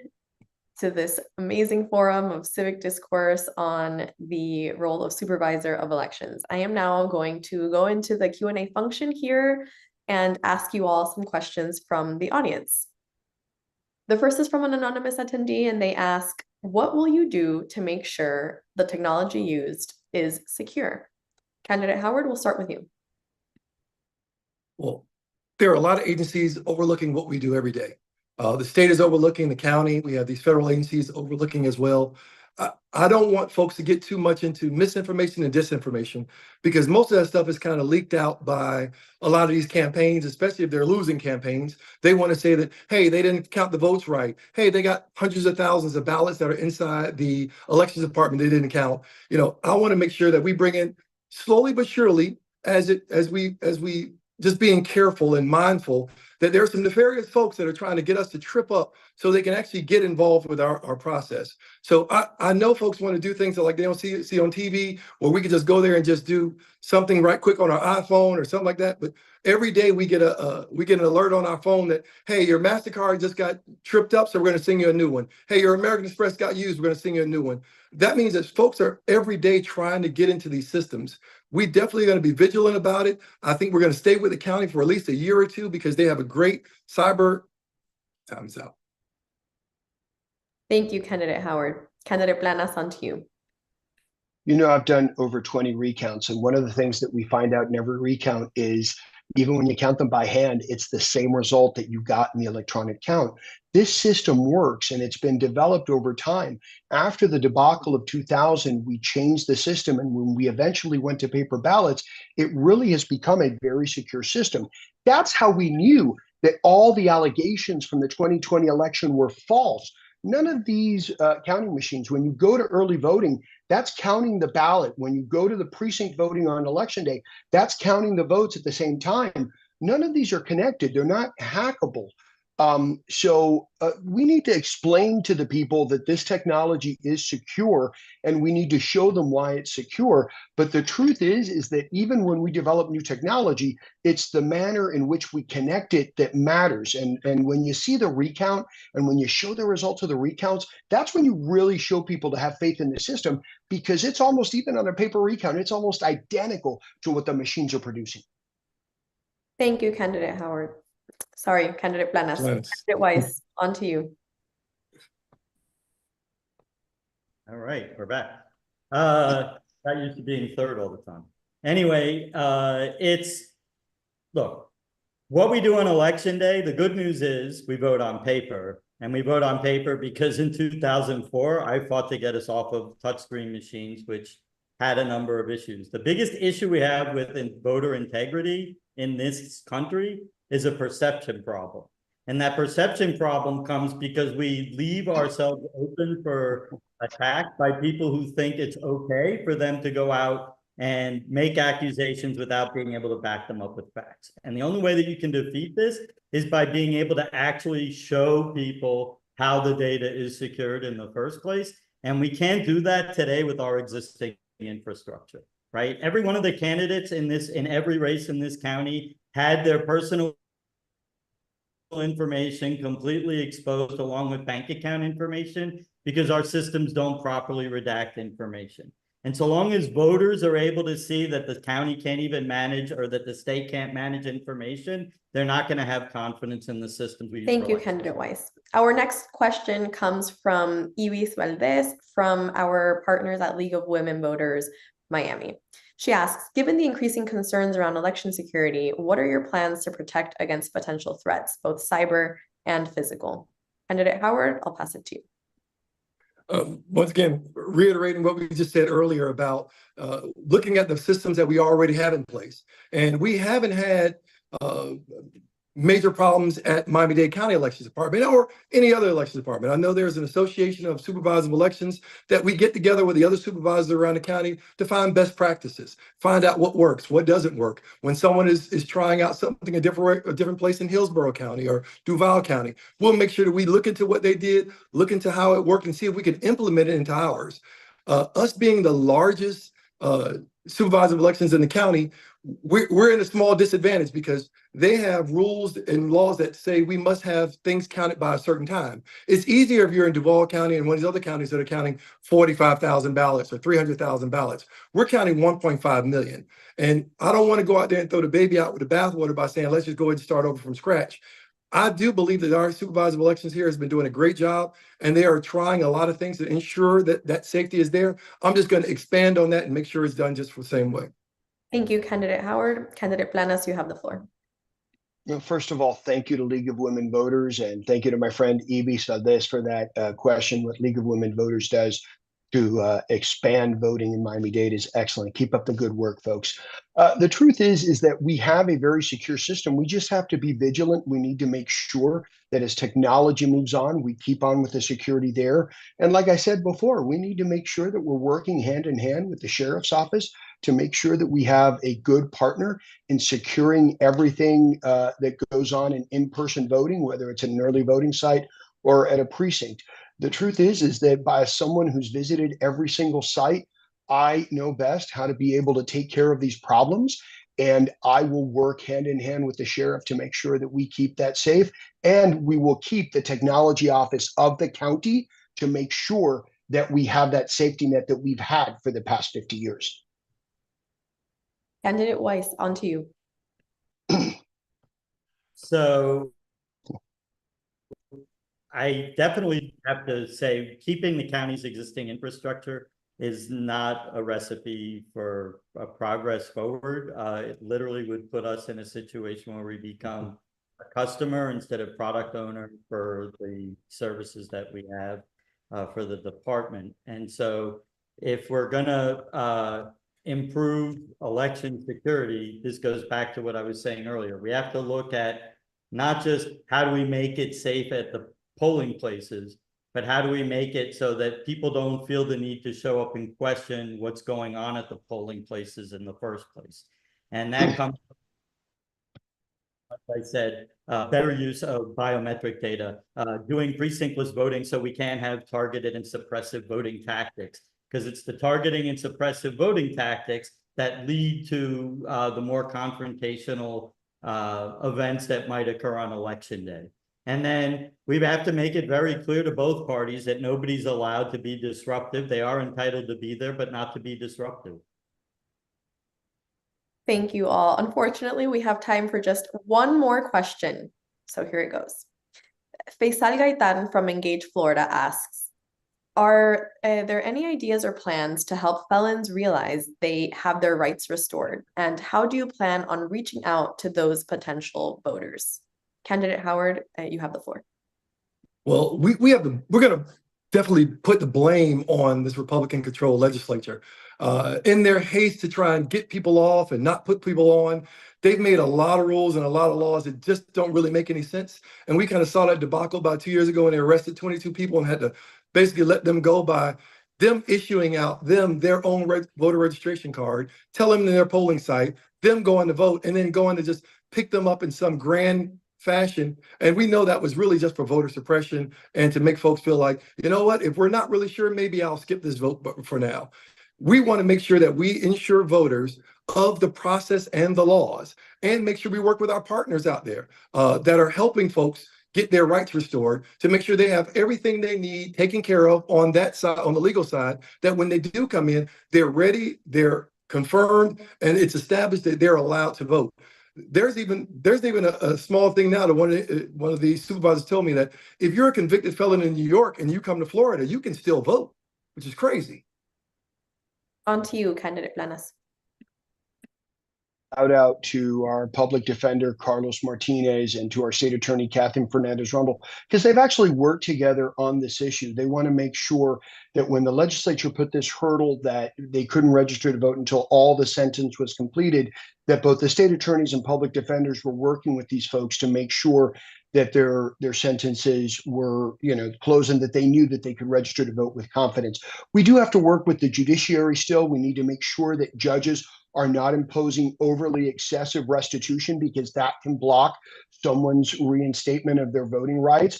to this amazing forum of civic discourse on the role of Supervisor of Elections. I am now going to go into the Q&A function here and ask you all some questions from the audience. The first is from an anonymous attendee, and they ask, what will you do to make sure the technology used is secure? Candidate Howard, we'll start with you. Well, there are a lot of agencies overlooking what we do every day. The state is overlooking, the county, we have these federal agencies overlooking as well. I don't want folks to get too much into misinformation and disinformation, because most of that stuff is kind of leaked out by a lot of these campaigns, especially if they're losing campaigns. They want to say that, hey, they didn't count the votes right. Hey, they got hundreds of thousands of ballots that are inside the elections department they didn't count. You know, I want to make sure that we bring in slowly but surely, as we just being careful and mindful that there are some nefarious folks that are trying to get us to trip up so they can actually get involved with our process. So I know folks want to do things that like they don't see on TV, where we can just go there and just do something right quick on our iPhone or something like that. But every day we get an alert on our phone that, hey, your MasterCard just got tripped up, so we're going to send you a new one. Hey, your American Express got used, we're going to send you a new one. That means that folks are every day trying to get into these systems. We definitely going to be vigilant about it. I think we're going to stay with the county for at least a year or two because they have a great cyber. Time's out. Thank you, Candidate Howard. Candidate Blanes, on to you. You know, I've done over 20 recounts, and one of the things that we find out in every recount is even when you count them by hand, it's the same result that you got in the electronic count. This system works, and it's been developed over time. After the debacle of 2000, we changed the system, and when we eventually went to paper ballots, it really has become a very secure system. That's how we knew that all the allegations from the 2020 election were false. None of these counting machines, when you go to early voting, that's counting the ballot. When you go to the precinct voting on election day, that's counting the votes at the same time. None of these are connected. They're not hackable. So we need to explain to the people that this technology is secure, and we need to show them why it's secure. But the truth is that even when we develop new technology, it's the manner in which we connect it that matters. And when you see the recount and when you show the results of the recounts, that's when you really show people to have faith in the system, because it's almost, even on a paper recount, it's almost identical to what the machines are producing. Thank you, Candidate Howard. Sorry, Candidate Blanes. Candidate Weiss, on to you. All right, we're back. Not used to being third all the time. Anyway, look, what we do on election day, the good news is we vote on paper, and we vote on paper because in 2004, I fought to get us off of touchscreen machines, which had a number of issues. The biggest issue we have with voter integrity in this country is a perception problem. And that perception problem comes because we leave ourselves open for attack by people who think it's okay for them to go out and make accusations without being able to back them up with facts. And the only way that you can defeat this is by being able to actually show people how the data is secured in the first place. And we can't do that today with our existing infrastructure, right? Every one of the candidates in every race in this county had their personal information completely exposed along with bank account information because our systems don't properly redact information. And so long as voters are able to see that the county can't even manage or that the state can't manage information, they're not going to have confidence in the systems we use. Thank you, candidate Weiss. Our next question comes from Iris Valdez from our partners at League of Women Voters, Miami. She asks, given the increasing concerns around election security, what are your plans to protect against potential threats, both cyber and physical? Candidate Howard, I'll pass it to you. Once again, reiterating what we just said earlier about looking at the systems that we already have in place. And we haven't had major problems at Miami-Dade County Elections Department or any other elections department. I know there's an association of supervisors of elections that we get together with the other supervisors around the county to find best practices, find out what works, what doesn't work. When someone is trying out something a different place in Hillsborough County or Duval County, we'll make sure that we look into what they did, look into how it worked, and see if we can implement it into ours. Us being the largest supervisor of elections in the county, we're in a small disadvantage because they have rules and laws that say we must have things counted by a certain time. It's easier if you're in Duval County and one of these other counties that are counting 45,000 ballots or 300,000 ballots. We're counting 1.5 million. And I don't want to go out there and throw the baby out with the bathwater by saying, let's just go ahead and start over from scratch. I do believe that our supervisor of elections here has been doing a great job, and they are trying a lot of things to ensure that that safety is there. I'm just going to expand on that and make sure it's done just the same way. Thank you, Candidate Howard. Candidate Planas, you have the floor. First of all, thank you to League of Women Voters, and thank you to my friend Ibi Saldes for that question. What League of Women Voters does to expand voting in Miami-Dade is excellent. Keep up the good work, folks. The truth is that we have a very secure system. We just have to be vigilant. We need to make sure that as technology moves on, we keep on with the security there. And like I said before, we need to make sure that we're working hand in hand with the sheriff's office to make sure that we have a good partner in securing everything that goes on in in-person voting, whether it's at an early voting site or at a precinct. The truth is that by someone who's visited every single site, I know best how to be able to take care of these problems. And I will work hand in hand with the sheriff to make sure that we keep that safe. And we will keep the technology office of the county to make sure that we have that safety net that we've had for the past 50 years. Candidate Weiss, on to you. So I definitely have to say keeping the county's existing infrastructure is not a recipe for a progress forward. It literally would put us in a situation where we become a customer instead of product owner for the services that we have for the department. And so if we're gonna improve election security, this goes back to what I was saying earlier. We have to look at not just how do we make it safe at the polling places, but how do we make it so that people don't feel the need to show up and question what's going on at the polling places in the first place. And that comes, like I said, better use of biometric data, doing precinctless voting so we can have targeted and suppressive voting tactics, because it's the targeting and suppressive voting tactics that lead to the more confrontational events that might occur on election day. And then we have to make it very clear to both parties that nobody's allowed to be disruptive. They are entitled to be there, but not to be disruptive. Thank you all. Unfortunately, we have time for just one more question. So here it goes. Faisal Gaitan from Engage Florida asks, are there any ideas or plans to help felons realize they have their rights restored? And how do you plan on reaching out to those potential voters? Candidate Howard, you have the floor. Well, we're going to definitely put the blame on this Republican-controlled legislature. In their haste to try and get people off and not put people on, they've made a lot of rules and a lot of laws that just don't really make any sense. And we kind of saw that debacle about 2 years ago when they arrested 22 people and had to basically let them go by them issuing out their own voter registration card, tell them in their polling site, them going to vote, and then going to just pick them up in some grand fashion. And we know that was really just for voter suppression and to make folks feel like, you know what, if we're not really sure, maybe I'll skip this vote but for now. We want to make sure that we ensure voters of the process and the laws, and make sure we work with our partners out there that are helping folks get their rights restored, to make sure they have everything they need taken care of on that side, on the legal side, that when they do come in, they're ready, they're confirmed, and it's established that they're allowed to vote. There's even a small thing now that one of the supervisors told me that if you're a convicted felon in New York and you come to Florida, you can still vote, which is crazy. On to you, Candidate Blanes. Shout out to our public defender, Carlos Martinez, and to our state attorney, Catherine Fernandez-Rundle, because they've actually worked together on this issue. They want to make sure that when the legislature put this hurdle that they couldn't register to vote until all the sentence was completed, that both the state attorneys and public defenders were working with these folks to make sure that their sentences were, closed, and that they knew that they could register to vote with confidence. We do have to work with the judiciary still. We need to make sure that judges are not imposing overly excessive restitution, because that can block someone's reinstatement of their voting rights.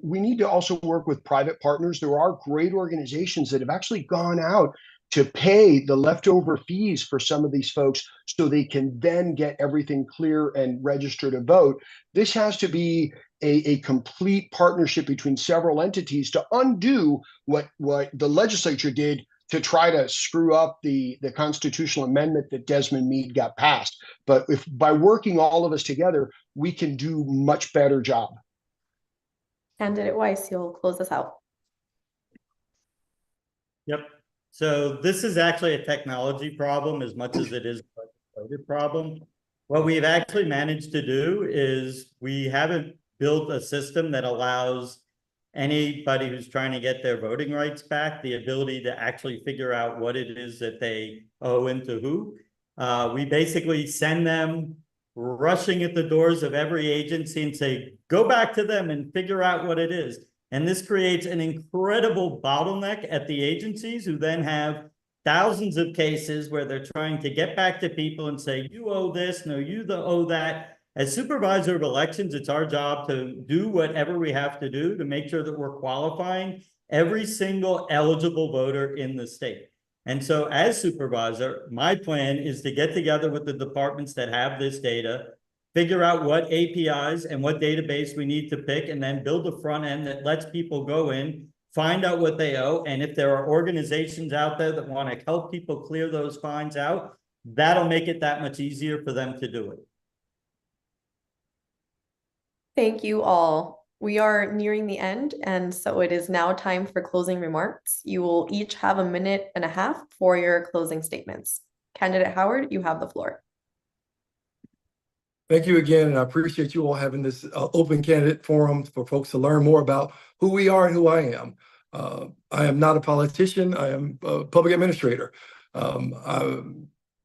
We need to also work with private partners. There are great organizations that have actually gone out to pay the leftover fees for some of these folks so they can then get everything clear and register to vote. This has to be a complete partnership between several entities to undo what the legislature did to try to screw up the constitutional amendment that Desmond Meade got passed. But if by working all of us together, we can do much better job. Candidate Weiss, you'll close us out. Yep. So this is actually a technology problem as much as it is a legislative problem. What we've actually managed to do is we haven't built a system that allows anybody who's trying to get their voting rights back the ability to actually figure out what it is that they owe and to who. We basically send them rushing at the doors of every agency and say, go back to them and figure out what it is. And this creates an incredible bottleneck at the agencies, who then have thousands of cases where they're trying to get back to people and say, you owe this, no, you owe that. As supervisor of elections, it's our job to do whatever we have to do to make sure that we're qualifying every single eligible voter in the state. And so as supervisor, my plan is to get together with the departments that have this data, figure out what APIs and what database we need to pick, and then build a front end that lets people go in, find out what they owe. And if there are organizations out there that want to help people clear those fines out, that'll make it that much easier for them to do it. Thank you all. We are nearing the end, and so it is now time for closing remarks. You will each have 1.5 minutes for your closing statements. Candidate Howard, you have the floor. Thank you again, and I appreciate you all having this open candidate forum for folks to learn more about who we are and who I am. I am not a politician. I am a public administrator. Like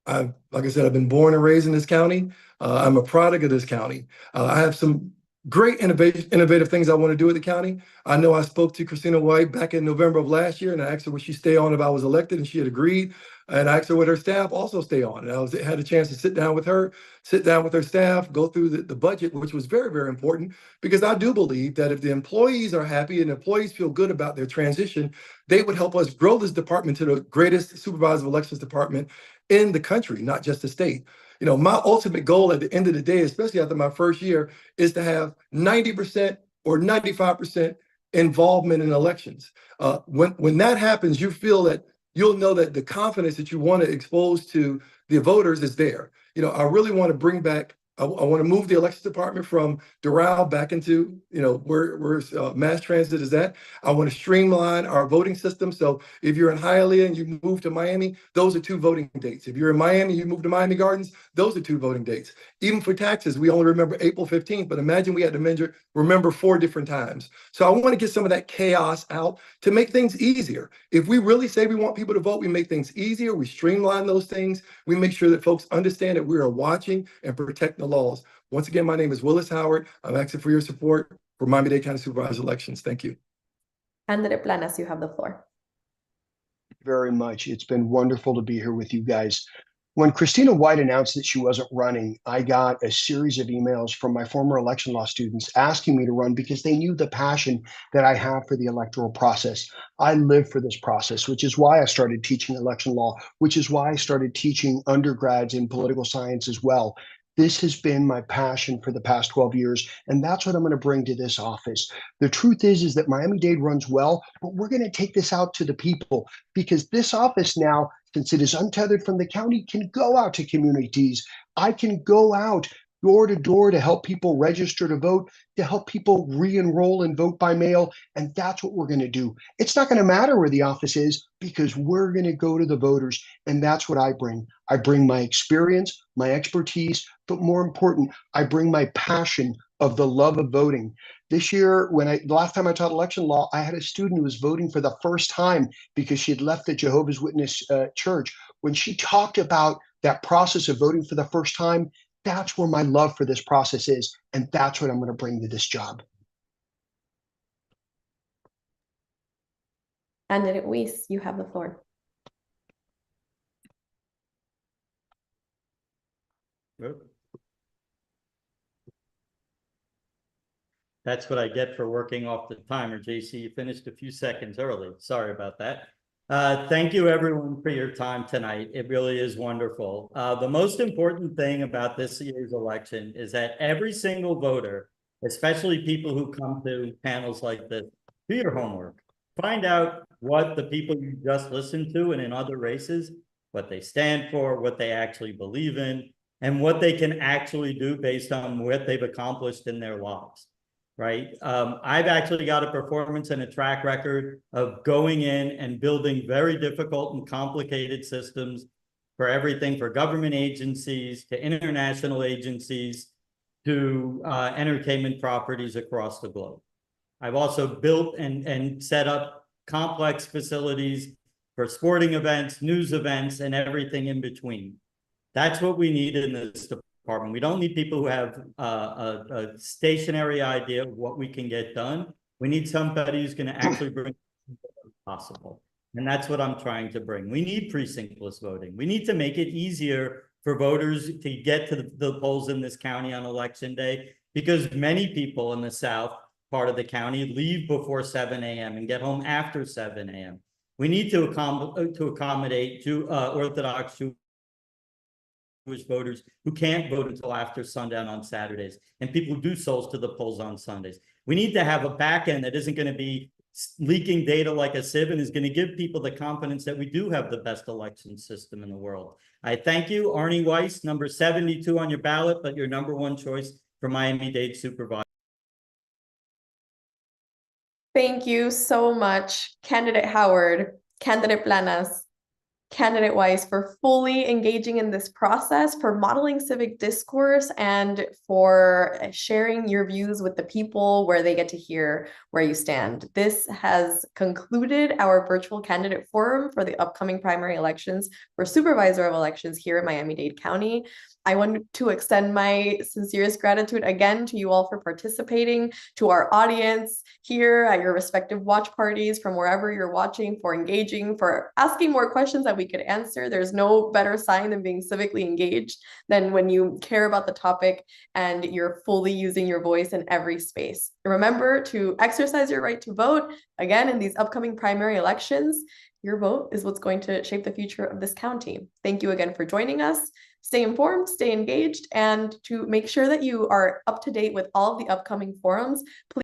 I said, I've been born and raised in this county. I'm a product of this county. I have some great innovative things I want to do with the county. I know I spoke to Christina White back in November of last year, and I asked her would she stay on if I was elected, and she had agreed. And I asked her would her staff also stay on. And I had a chance to sit down with her staff, go through the budget, which was very, very important, because I do believe that if the employees are happy and employees feel good about their transition, they would help us grow this department to the greatest supervisor of elections department in the country, not just the state. You know, my ultimate goal at the end of the day, especially after my first year, is to have 90% or 95% involvement in elections. When that happens, you'll know that the confidence that you want to expose to the voters is there. You know, I really want to bring back I want to move the election department from Doral back into, where mass transit is at. I want to streamline our voting system. So if you're in Hialeah and you move to Miami, those are 2 voting dates. If you're in Miami, you move to Miami Gardens, those are 2 voting dates. Even for taxes, we only remember April 15th, but imagine we had to remember 4 different times. So I want to get some of that chaos out to make things easier. If we really say we want people to vote, we make things easier. We streamline those things. We make sure that folks understand that we are watching and protecting the laws. Once again, my name is Willis Howard. I'm asking for your support for Miami-Dade County Supervisor of Elections. Thank you. Candidate Planas, you have the floor. Very much. It's been wonderful to be here with you guys. When Christina White announced that she wasn't running, I got a series of emails from my former election law students asking me to run because they knew the passion that I have for the electoral process. I live for this process, which is why I started teaching election law, which is why I started teaching undergrads in political science as well. This has been my passion for the past 12 years, and that's what I'm going to bring to this office. The truth is that Miami-Dade runs well, but we're going to take this out to the people because this office now, since it is untethered from the county, can go out to communities. I can go out door to door to help people register to vote, to help people re-enroll and vote by mail. And that's what we're going to do. It's not going to matter where the office is because we're going to go to the voters. And that's what I bring. I bring my experience, my expertise, but more important, I bring my passion of the love of voting. This year, the last time I taught election law, I had a student who was voting for the first time because she had left the Jehovah's Witness church. When she talked about that process of voting for the first time, that's where my love for this process is. And that's what I'm going to bring to this job. Candidate Weiss, you have the floor. That's what I get for working off the timer, JC. You finished a few seconds early. Sorry about that. Thank you everyone for your time tonight. It really is wonderful. The most important thing about this year's election is that every single voter, especially people who come to panels like this, do your homework. Find out what the people you just listened to and in other races, what they stand for, what they actually believe in, and what they can actually do based on what they've accomplished in their lives. Right? I've actually got a performance and a track record of going in and building very difficult and complicated systems for everything for government agencies to international agencies to entertainment properties across the globe. I've also built and set up complex facilities for sporting events, news events, and everything in between. That's what we need in this department. We don't need people who have a stationary idea of what we can get done. We need somebody who's going to actually bring possible. And that's what I'm trying to bring. We need precinctless voting. We need to make it easier for voters to get to the polls in this county on election day, because many people in the south part of the county leave before 7 a.m. and get home after 7 a.m. We need to accommodate Orthodox Jewish voters who can't vote until after sundown on Saturdays, and people who do souls to the polls on Sundays. We need to have a back end that isn't going to be leaking data like a sieve and is going to give people the confidence that we do have the best election system in the world. I thank you, Arnie Weiss, number 72 on your ballot, but your #1 choice for Miami-Dade Supervisor. Thank you so much, Candidate Howard, Candidate Planas, Candidate Weiss, for fully engaging in this process, for modeling civic discourse, and for sharing your views with the people where they get to hear where you stand. This has concluded our virtual candidate forum for the upcoming primary elections for Supervisor of Elections here in Miami-Dade County. I want to extend my sincerest gratitude again to you all for participating, to our audience here at your respective watch parties from wherever you're watching, for engaging, for asking more questions that we could answer. There's no better sign than being civically engaged than when you care about the topic and you're fully using your voice in every space. Remember to exercise your right to vote. Again, in these upcoming primary elections, your vote is what's going to shape the future of this county. Thank you again for joining us. Stay informed, stay engaged, and to make sure that you are up to date with all of the upcoming forums, please